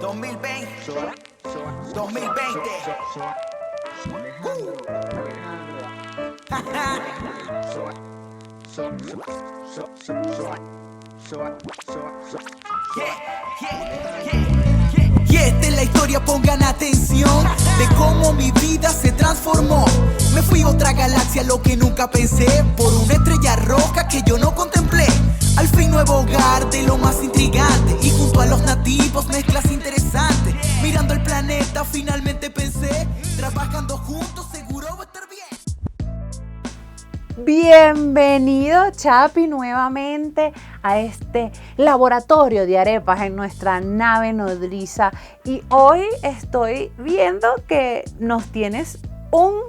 2020, 2020. Y esta es la historia, pongan atención, de cómo mi vida se transformó. Me fui a otra galaxia, lo que nunca pensé, por una estrella roja que yo no contemplé. Al fin nuevo hogar de lo más intrigante, y junto a los nativos mezclas interesantes. Mirando el planeta finalmente pensé, trabajando juntos seguro va a estar bien. Bienvenido Chapi nuevamente a este laboratorio de arepas en nuestra nave nodriza, y hoy estoy viendo que nos tienes un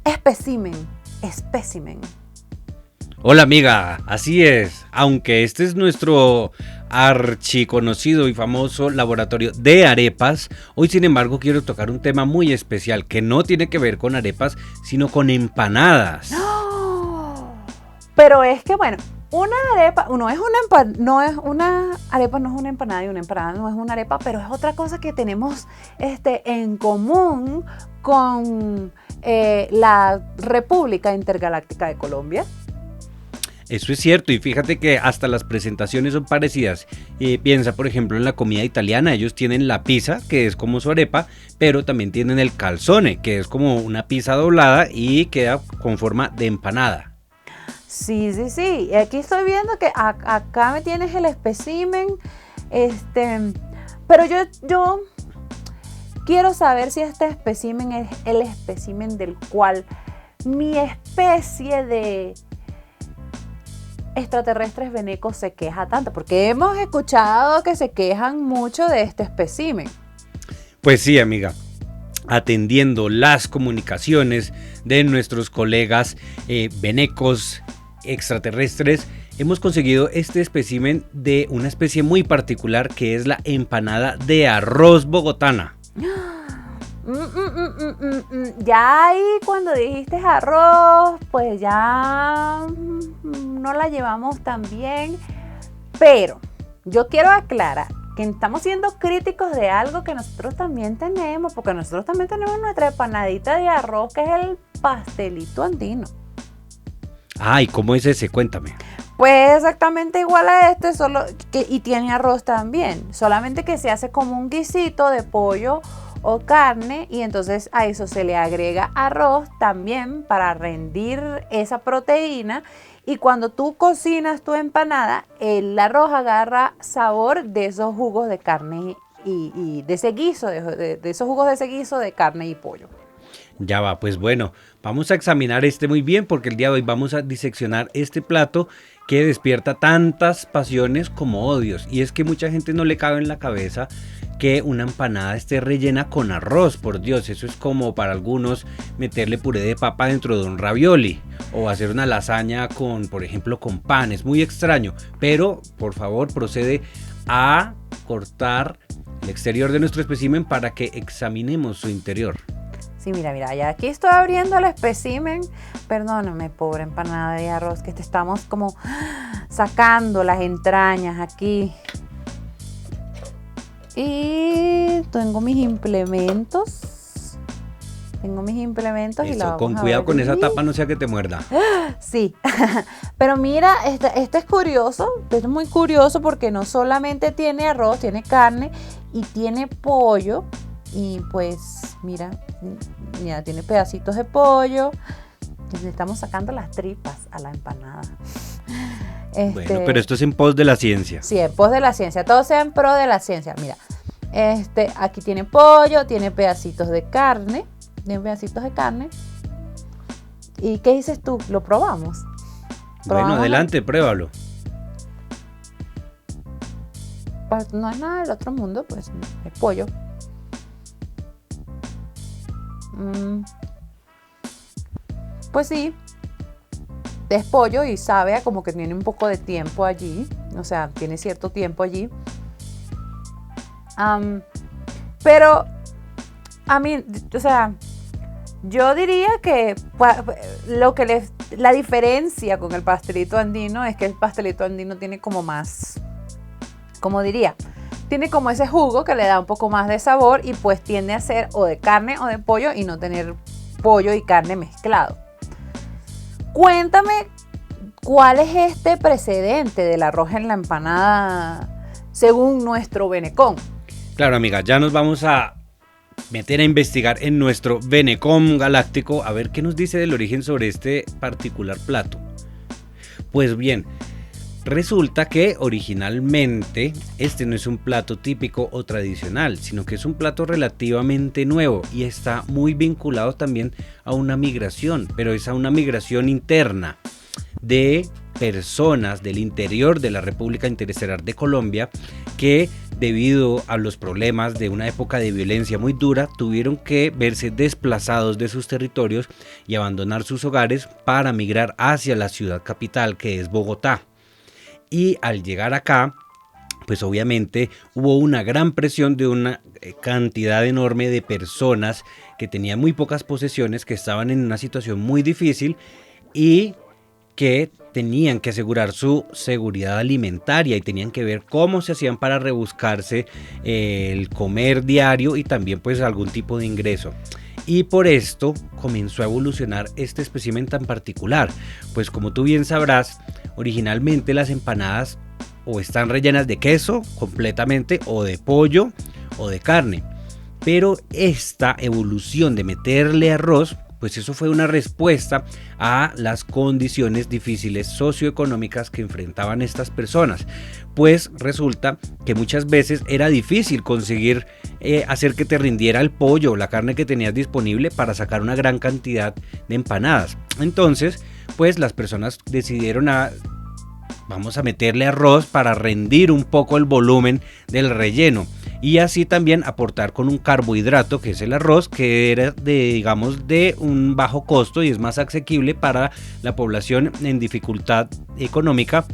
espécimen. Hola amiga, así es, aunque este es nuestro archiconocido y famoso laboratorio de arepas, hoy sin embargo quiero tocar un tema muy especial que no tiene que ver con arepas, sino con empanadas. ¡Oh! Pero es que bueno, una arepa no es una arepa, no es una empanada, y una empanada no es una arepa, pero es otra cosa que tenemos en común con la República Intergaláctica de Colombia. Eso es cierto, y fíjate que hasta las presentaciones son parecidas. Piensa por ejemplo en la comida italiana, ellos tienen la pizza, que es como su arepa, pero también tienen el calzone, que es como una pizza doblada y queda con forma de empanada. Sí. Aquí estoy viendo que acá me tienes el espécimen, pero yo quiero saber si este espécimen es el espécimen del cual mi especie de extraterrestres venecos se queja tanto, porque hemos escuchado que se quejan mucho de este espécimen. Pues sí, amiga. Atendiendo las comunicaciones de nuestros colegas venecos extraterrestres, hemos conseguido este espécimen de una especie muy particular que es la empanada de arroz bogotana. Ya ahí cuando dijiste arroz, pues ya no la llevamos tan bien, pero yo quiero aclarar que estamos siendo críticos de algo que nosotros también tenemos, porque nosotros también tenemos nuestra empanadita de arroz, que es el pastelito andino. Ay, ¿cómo es ese? Cuéntame. Pues exactamente igual a este, y tiene arroz también, solamente que se hace como un guisito de pollo o carne, y entonces a eso se le agrega arroz también para rendir esa proteína, y cuando tú cocinas tu empanada, el arroz agarra sabor de esos jugos de carne y de ese guiso, de esos jugos de ese guiso de carne y pollo. Ya va, pues bueno, vamos a examinar muy bien, porque el día de hoy vamos a diseccionar este plato que despierta tantas pasiones como odios. Y es que mucha gente no le cabe en la cabeza que una empanada esté rellena con arroz. Por Dios, eso es como para algunos meterle puré de papa dentro de un ravioli, o hacer una lasaña por ejemplo, con pan. Es muy extraño, pero por favor procede a cortar el exterior de nuestro espécimen para que examinemos su interior. Sí, mira, ya aquí estoy abriendo el espécimen. Perdóname, pobre empanada de arroz, que te estamos como sacando las entrañas aquí. Y tengo mis implementos. y la vamos con a cuidado con abrir. esa tapa, no sea que te muerda. Sí, pero mira, este es curioso, este es muy curioso, porque no solamente tiene arroz, tiene carne y tiene pollo. Y pues mira, tiene pedacitos de pollo. Le estamos sacando las tripas a la empanada. Bueno, pero esto es en pos de la ciencia. Sí, en pos de la ciencia, todo sea en pro de la ciencia. Mira, aquí tiene pollo, tiene pedacitos de carne. ¿Y qué dices tú? ¿Lo probamos? Bueno, adelante, pruébalo. Pues no es nada del otro mundo, pues es pollo. Pues sí, es pollo y sabe a como que tiene un poco de tiempo allí, o sea, tiene cierto tiempo allí. Pero a mí, o sea, yo diría que la diferencia con el pastelito andino es que el pastelito andino tiene como más, como diría, tiene como ese jugo que le da un poco más de sabor y pues tiende a ser o de carne o de pollo y no tener pollo y carne mezclado. Cuéntame, ¿cuál es este precedente del arroz en la empanada según nuestro Benecom? Claro, amiga, ya nos vamos a meter a investigar en nuestro Benecom galáctico a ver qué nos dice del origen sobre este particular plato. Pues bien, resulta que originalmente este no es un plato típico o tradicional, sino que es un plato relativamente nuevo y está muy vinculado también a una migración, pero es a una migración interna de personas del interior de la República Interestelar de Colombia que debido a los problemas de una época de violencia muy dura tuvieron que verse desplazados de sus territorios y abandonar sus hogares para migrar hacia la ciudad capital, que es Bogotá. Y al llegar acá, pues obviamente hubo una gran presión de una cantidad enorme de personas que tenían muy pocas posesiones, que estaban en una situación muy difícil y que tenían que asegurar su seguridad alimentaria y tenían que ver cómo se hacían para rebuscarse el comer diario y también pues algún tipo de ingreso. Y por esto comenzó a evolucionar este espécimen tan particular, pues como tú bien sabrás, originalmente las empanadas o están rellenas de queso completamente o de pollo o de carne, pero esta evolución de meterle arroz, pues eso fue una respuesta a las condiciones difíciles socioeconómicas que enfrentaban estas personas, pues resulta que muchas veces era difícil conseguir hacer que te rindiera el pollo o la carne que tenías disponible para sacar una gran cantidad de empanadas. Entonces, pues las personas decidieron vamos a meterle arroz para rendir un poco el volumen del relleno y así también aportar con un carbohidrato que es el arroz, que era de un bajo costo y es más asequible para la población en dificultad económica.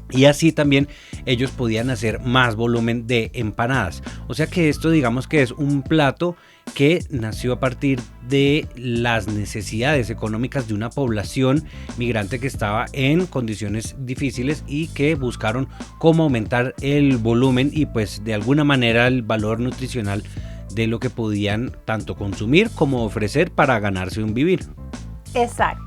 Y así también ellos podían hacer más volumen de empanadas. O sea que esto digamos que es un plato que nació a partir de las necesidades económicas de una población migrante que estaba en condiciones difíciles y que buscaron cómo aumentar el volumen y pues de alguna manera el valor nutricional de lo que podían tanto consumir como ofrecer para ganarse un vivir. Exacto.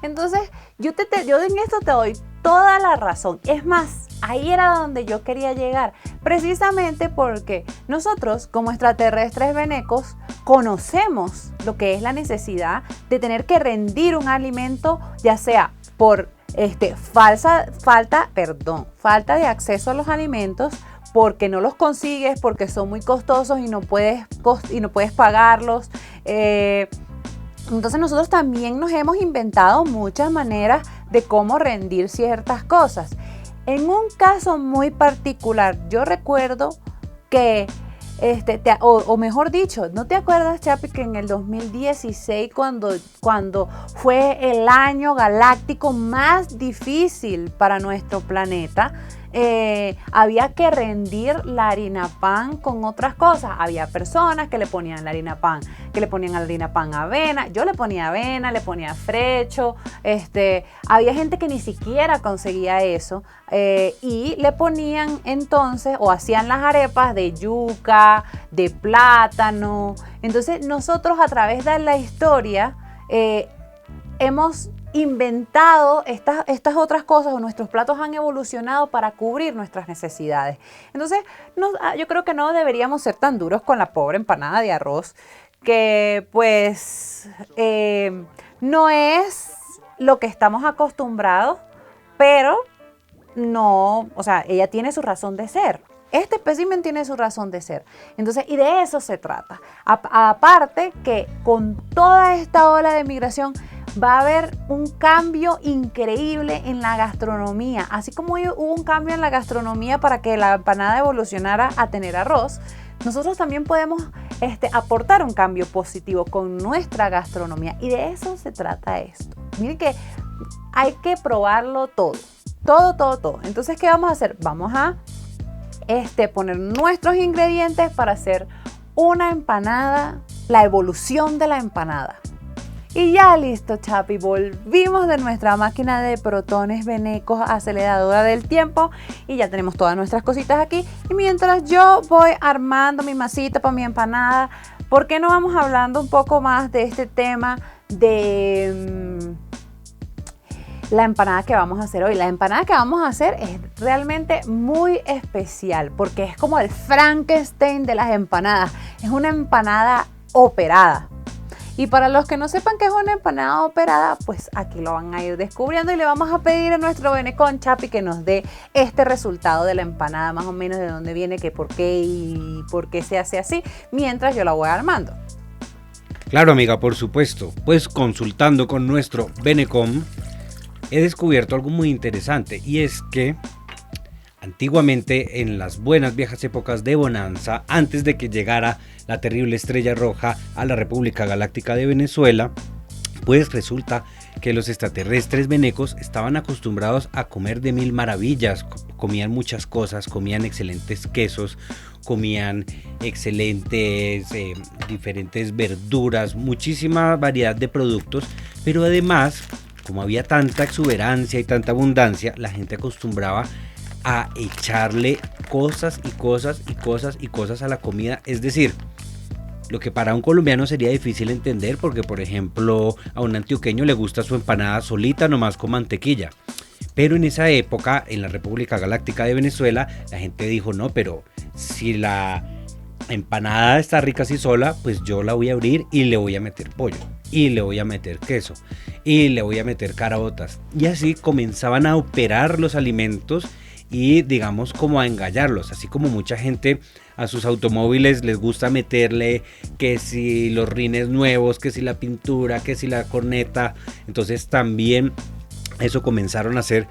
Entonces, yo en esto te doy toda la razón. Es más, ahí era donde yo quería llegar. Precisamente porque nosotros, como extraterrestres venecos, conocemos lo que es la necesidad de tener que rendir un alimento, ya sea por falta de acceso a los alimentos, porque no los consigues, porque son muy costosos y no puedes pagarlos. Entonces nosotros también nos hemos inventado muchas maneras de cómo rendir ciertas cosas. En un caso muy particular, yo recuerdo que, o mejor dicho, ¿no te acuerdas, Chapi, que en el 2016, cuando fue el año galáctico más difícil para nuestro planeta, había que rendir la harina pan con otras cosas? Había personas que le ponían la harina pan, que le ponían a la harina pan avena. Yo le ponía avena, le ponía frecho. Había gente que ni siquiera conseguía eso y le ponían entonces o hacían las arepas de yuca, de plátano. Entonces nosotros a través de la historia hemos inventado estas otras cosas, o nuestros platos han evolucionado para cubrir nuestras necesidades. Entonces, yo creo que no deberíamos ser tan duros con la pobre empanada de arroz, que pues no es lo que estamos acostumbrados, pero no, o sea, ella tiene su razón de ser. Este espécimen tiene su razón de ser. Entonces, y de eso se trata. Aparte que con toda esta ola de migración va a haber un cambio increíble en la gastronomía. Así como hubo un cambio en la gastronomía para que la empanada evolucionara a tener arroz, nosotros también podemos aportar un cambio positivo con nuestra gastronomía. Y de eso se trata esto. Miren que hay que probarlo todo. Todo. Entonces, ¿qué vamos a hacer? Vamos a poner nuestros ingredientes para hacer una empanada, la evolución de la empanada. Y ya listo, Chapi, volvimos de nuestra máquina de protones venecos aceleradora del tiempo y ya tenemos todas nuestras cositas aquí. Y mientras yo voy armando mi masita para mi empanada, ¿por qué no vamos hablando un poco más de este tema de la empanada que vamos a hacer hoy? La empanada que vamos a hacer es realmente muy especial porque es como el Frankenstein de las empanadas. Es una empanada operada. Y para los que no sepan qué es una empanada operada, pues aquí lo van a ir descubriendo y le vamos a pedir a nuestro Benecón Chapi que nos dé este resultado de la empanada, más o menos de dónde viene, que por qué y por qué se hace así, mientras yo la voy armando. Claro, amiga, por supuesto. Pues consultando con nuestro Benecom, he descubierto algo muy interesante y es que antiguamente, en las buenas viejas épocas de bonanza, antes de que llegara la terrible estrella roja a la República Galáctica de Venezuela, pues resulta que los extraterrestres venecos estaban acostumbrados a comer de mil maravillas. Comían muchas cosas, comían excelentes quesos, comían excelentes diferentes verduras, muchísima variedad de productos, pero además, como había tanta exuberancia y tanta abundancia, la gente acostumbraba a echarle cosas y cosas y cosas y cosas a la comida. Es decir, lo que para un colombiano sería difícil entender, porque por ejemplo a un antioqueño le gusta su empanada solita nomás con mantequilla, pero en esa época en la República Galáctica de Venezuela la gente dijo: no, pero si la empanada está rica así sola, pues yo la voy a abrir y le voy a meter pollo, y le voy a meter queso, y le voy a meter caraotas. Y así comenzaban a operar los alimentos y digamos como a engallarlos, así como mucha gente a sus automóviles les gusta meterle que si los rines nuevos, que si la pintura, que si la corneta. Entonces también eso comenzaron a hacer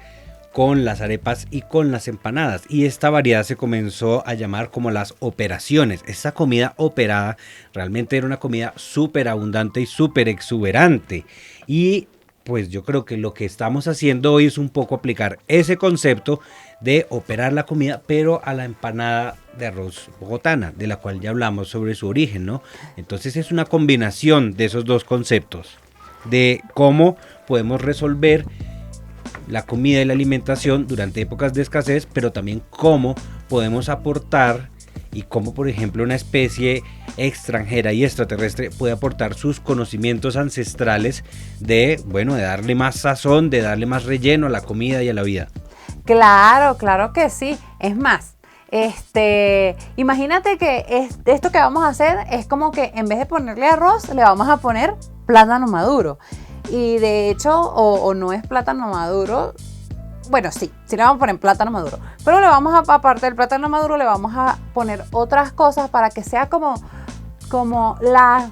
con las arepas y con las empanadas, y esta variedad se comenzó a llamar como las operaciones. Esta comida operada realmente era una comida súper abundante y súper exuberante, y pues yo creo que lo que estamos haciendo hoy es un poco aplicar ese concepto de operar la comida, pero a la empanada de arroz bogotana, de la cual ya hablamos sobre su origen, ¿no? Entonces es una combinación de esos dos conceptos, de cómo podemos resolver la comida y la alimentación durante épocas de escasez, pero también cómo podemos aportar y cómo, por ejemplo, una especie extranjera y extraterrestre puede aportar sus conocimientos ancestrales de, bueno, de darle más sazón, de darle más relleno a la comida y a la vida. Claro, claro que sí. Es más, imagínate que esto que vamos a hacer es como que en vez de ponerle arroz, le vamos a poner plátano maduro. Y de hecho, o no es plátano maduro. Bueno, sí le vamos a poner plátano maduro, pero le vamos a, aparte del plátano maduro, le vamos a poner otras cosas para que sea como la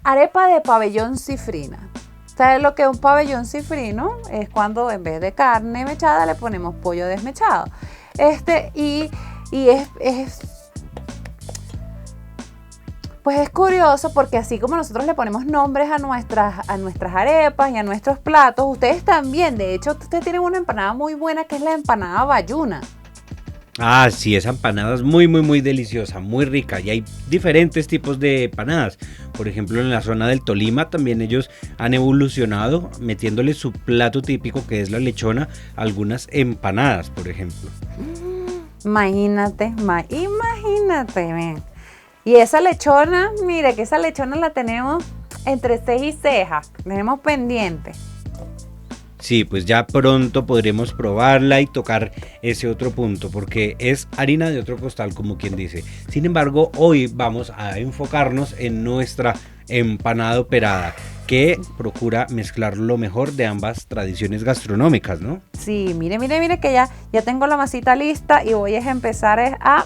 arepa de pabellón cifrina. ¿Sabes lo que es un pabellón cifrino? Es cuando en vez de carne mechada le ponemos pollo desmechado. Y pues es curioso porque así como nosotros le ponemos nombres a nuestras arepas y a nuestros platos, ustedes también, de hecho, ustedes tienen una empanada muy buena que es la empanada bayuna. Ah, sí, esa empanada es muy, muy, muy deliciosa, muy rica, y hay diferentes tipos de empanadas. Por ejemplo, en la zona del Tolima también ellos han evolucionado metiéndole su plato típico, que es la lechona, a algunas empanadas, por ejemplo. Imagínate, ven. Y esa lechona, mire que esa lechona la tenemos entre ceja y ceja, tenemos pendiente. Sí, pues ya pronto podremos probarla y tocar ese otro punto, porque es harina de otro costal, como quien dice. Sin embargo, hoy vamos a enfocarnos en nuestra empanada operada, que procura mezclar lo mejor de ambas tradiciones gastronómicas, ¿no? Sí, mire que ya tengo la masita lista y voy a empezar a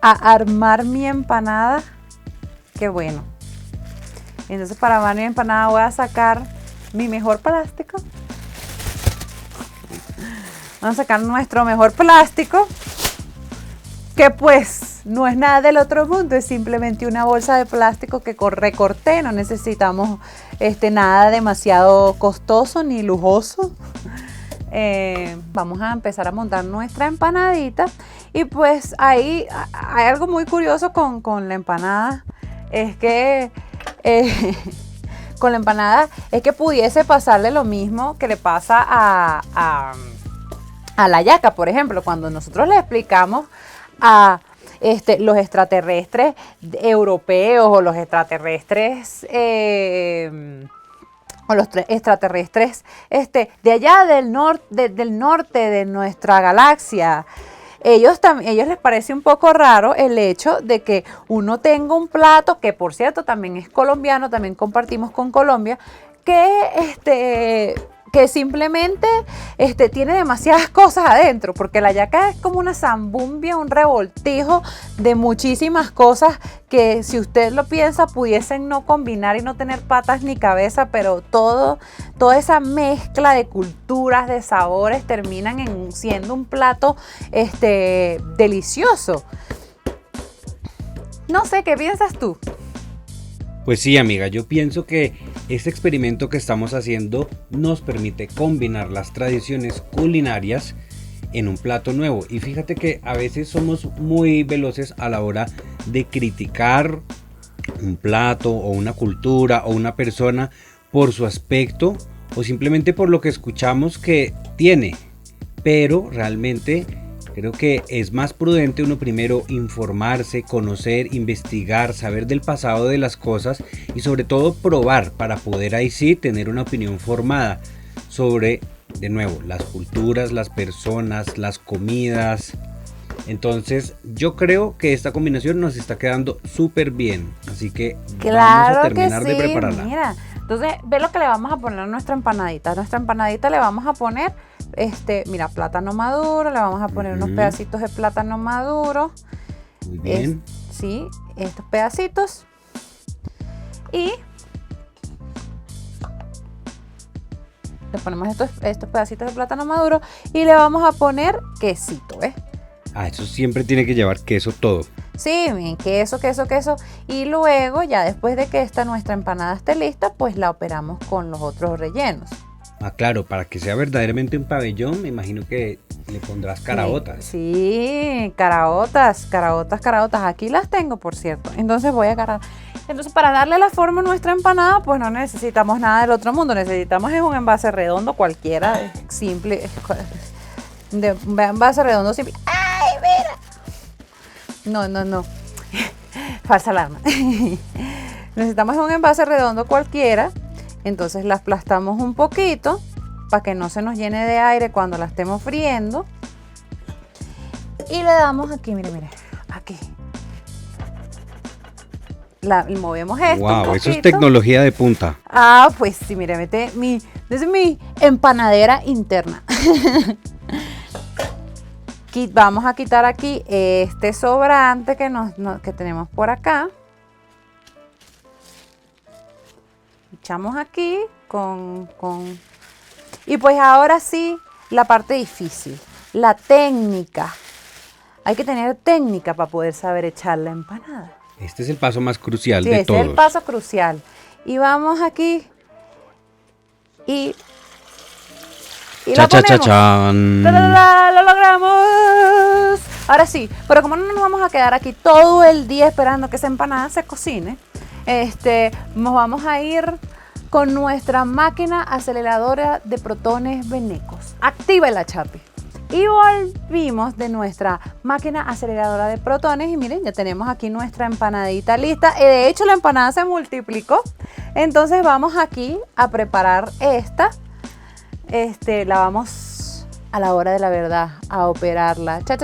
armar mi empanada. Qué bueno. Entonces, para armar mi empanada voy a sacar mi mejor plástico. Vamos a sacar nuestro mejor plástico, que pues no es nada del otro mundo, es simplemente una bolsa de plástico que recorté. No necesitamos nada demasiado costoso ni lujoso. Vamos a empezar a montar nuestra empanadita. Y pues ahí hay algo muy curioso con la empanada. es que con la empanada es que pudiese pasarle lo mismo que le pasa a la yaca, por ejemplo, cuando nosotros le explicamos a los extraterrestres europeos o los extraterrestres de allá del norte de nuestra galaxia. Ellos les parece un poco raro el hecho de que uno tenga un plato, que por cierto también es colombiano, también compartimos con Colombia, que simplemente tiene demasiadas cosas adentro, porque la yaca es como una zambumbia, un revoltijo de muchísimas cosas que, si usted lo piensa, pudiesen no combinar y no tener patas ni cabeza, pero toda esa mezcla de culturas, de sabores, terminan siendo un plato delicioso. No sé, ¿qué piensas tú? Pues sí, amiga, yo pienso que este experimento que estamos haciendo nos permite combinar las tradiciones culinarias en un plato nuevo. Y fíjate que a veces somos muy veloces a la hora de criticar un plato o una cultura o una persona por su aspecto o simplemente por lo que escuchamos que tiene. Pero realmente creo que es más prudente uno primero informarse, conocer, investigar, saber del pasado de las cosas y sobre todo probar para poder ahí sí tener una opinión formada sobre, de nuevo, las culturas, las personas, las comidas. Entonces yo creo que esta combinación nos está quedando súper bien, así que vamos a terminar de prepararla. Mira, entonces ve lo que le vamos a poner a nuestra empanadita. A nuestra empanadita le vamos a poner mira, plátano maduro, le vamos a poner unos pedacitos de plátano maduro. Muy bien. Sí, estos pedacitos. Y le ponemos estos pedacitos de plátano maduro y le vamos a poner quesito, ¿ves? Ah, eso siempre tiene que llevar queso todo. Sí, bien, queso. Y luego, ya después de que nuestra empanada esté lista, pues la operamos con los otros rellenos. Ah, claro, para que sea verdaderamente un pabellón, me imagino que le pondrás caraotas. Sí, caraotas. Aquí las tengo, por cierto. Entonces voy a agarrar. Entonces, para darle la forma a nuestra empanada, pues no necesitamos nada del otro mundo. Necesitamos un envase redondo cualquiera, simple. Un envase redondo simple. ¡Ay, mira! No. Falsa alarma. Necesitamos un envase redondo cualquiera. Entonces la aplastamos un poquito para que no se nos llene de aire cuando la estemos friendo. Y le damos aquí, mire, aquí. Movemos esto. Wow, eso es tecnología de punta. Ah, pues sí, mire, desde mi empanadera interna. Vamos a quitar aquí este sobrante que tenemos por acá. Echamos aquí y pues ahora sí, la parte difícil, la técnica. Hay que tener técnica para poder saber echar la empanada. Este es el paso más crucial de todos. Este es el paso crucial. Y vamos aquí y la ponemos. ¡Lo logramos! Ahora sí, pero como no nos vamos a quedar aquí todo el día esperando que esa empanada se cocine, nos vamos a ir con nuestra máquina aceleradora de protones venecos. Actívela, Chapi. Y volvimos de nuestra máquina aceleradora de protones y miren, ya tenemos aquí nuestra empanadita lista. De hecho, la empanada se multiplicó. Entonces vamos aquí a preparar esta. La vamos a la hora de la verdad a operarla. ¡Cha!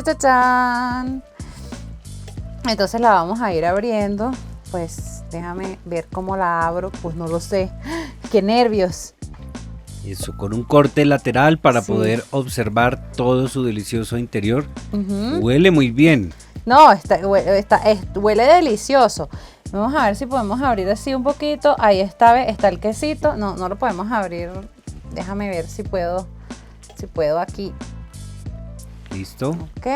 Entonces la vamos a ir abriendo. Pues déjame ver cómo la abro, pues no lo sé. ¡Qué nervios! Eso, con un corte lateral para poder observar todo su delicioso interior. Huele muy bien. No, huele delicioso. Vamos a ver si podemos abrir así un poquito. Ahí está el quesito. No lo podemos abrir. Déjame ver si puedo aquí. Listo. Ok.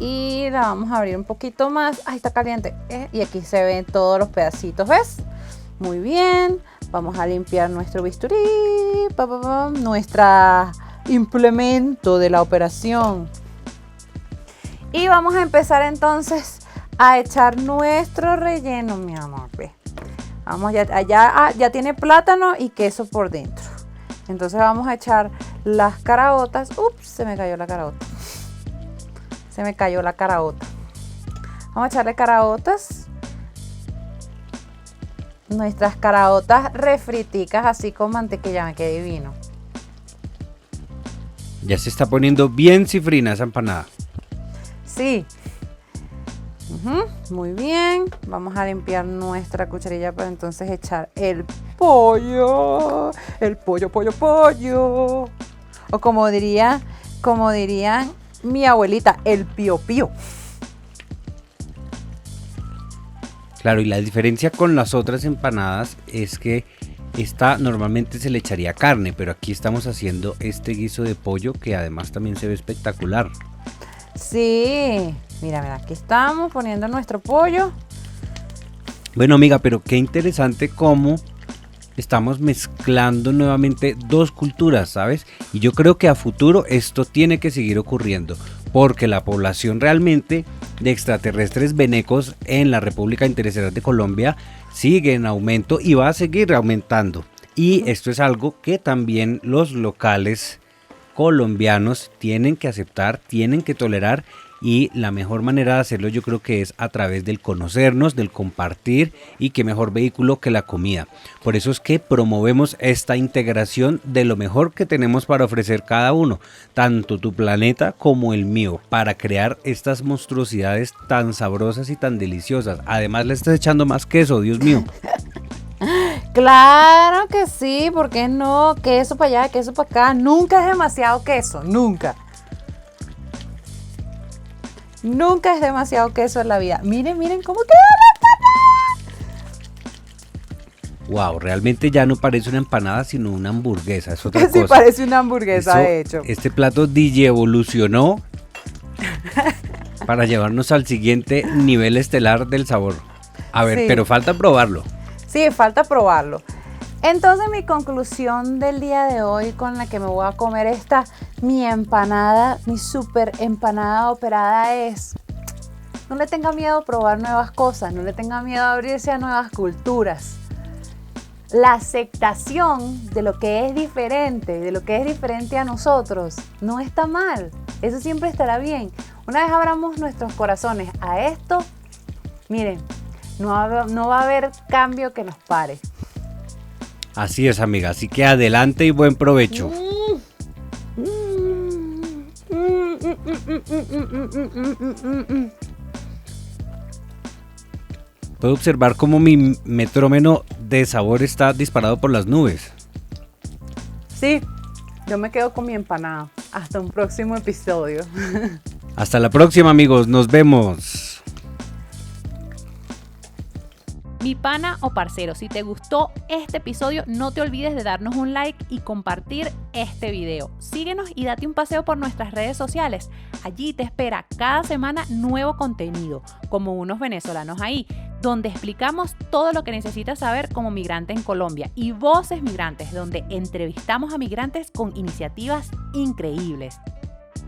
Y la vamos a abrir un poquito más. ¡Ay, está caliente! Y aquí se ven todos los pedacitos, ¿ves? Muy bien. Vamos a limpiar nuestro bisturí. Nuestro implemento de la operación. Y vamos a empezar entonces a echar nuestro relleno, mi amor. Ve. Vamos, ya tiene plátano y queso por dentro. Entonces vamos a echar las caraotas. Ups, se me cayó la caraota. Vamos a echarle caraotas. Nuestras caraotas refriticas así con mantequilla, me quedé divino. Ya se está poniendo bien cifrina esa empanada. Sí. Muy bien. Vamos a limpiar nuestra cucharilla para entonces echar el pollo. El pollo. O como dirían mi abuelita, el pío pío. Claro, y la diferencia con las otras empanadas es que esta normalmente se le echaría carne, pero aquí estamos haciendo este guiso de pollo que además también se ve espectacular. Sí, mira, aquí estamos poniendo nuestro pollo. Bueno, amiga, pero qué interesante cómo estamos mezclando nuevamente dos culturas, ¿sabes? Y yo creo que a futuro esto tiene que seguir ocurriendo, porque la población realmente de extraterrestres venecos en la República Interestelar de Colombia sigue en aumento y va a seguir aumentando. Y esto es algo que también los locales colombianos tienen que aceptar, tienen que tolerar, y la mejor manera de hacerlo yo creo que es a través del conocernos, del compartir, y qué mejor vehículo que la comida. Por eso es que promovemos esta integración de lo mejor que tenemos para ofrecer cada uno, tanto tu planeta como el mío, para crear estas monstruosidades tan sabrosas y tan deliciosas. Además le estás echando más queso, Dios mío. Claro que sí, ¿por qué no? Queso para allá, queso para acá. Nunca es demasiado queso, nunca. Nunca es demasiado queso en la vida. Miren cómo queda la empanada. Wow, realmente ya no parece una empanada, sino una hamburguesa. Es otra Casi cosa. parece una hamburguesa, de hecho. Este plato DJ evolucionó para llevarnos al siguiente nivel estelar del sabor. A ver, Sí. pero falta probarlo. Sí, falta probarlo. Entonces mi conclusión del día de hoy con la que me voy a comer mi empanada, mi super empanada operada es: no le tenga miedo a probar nuevas cosas, no le tenga miedo a abrirse a nuevas culturas. La aceptación de lo que es diferente a nosotros, no está mal. Eso siempre estará bien. Una vez abramos nuestros corazones a esto, miren, no va a haber cambio que nos pare. Así es, amiga. Así que adelante y buen provecho. Puedo observar cómo mi metrónomo de sabor está disparado por las nubes. Sí, yo me quedo con mi empanada. Hasta un próximo episodio. Hasta la próxima, amigos. Nos vemos. Mi pana o parcero, si te gustó este episodio, no te olvides de darnos un like y compartir este video. Síguenos y date un paseo por nuestras redes sociales. Allí te espera cada semana nuevo contenido, como unos venezolanos ahí, donde explicamos todo lo que necesitas saber como migrante en Colombia, y Voces Migrantes, donde entrevistamos a migrantes con iniciativas increíbles.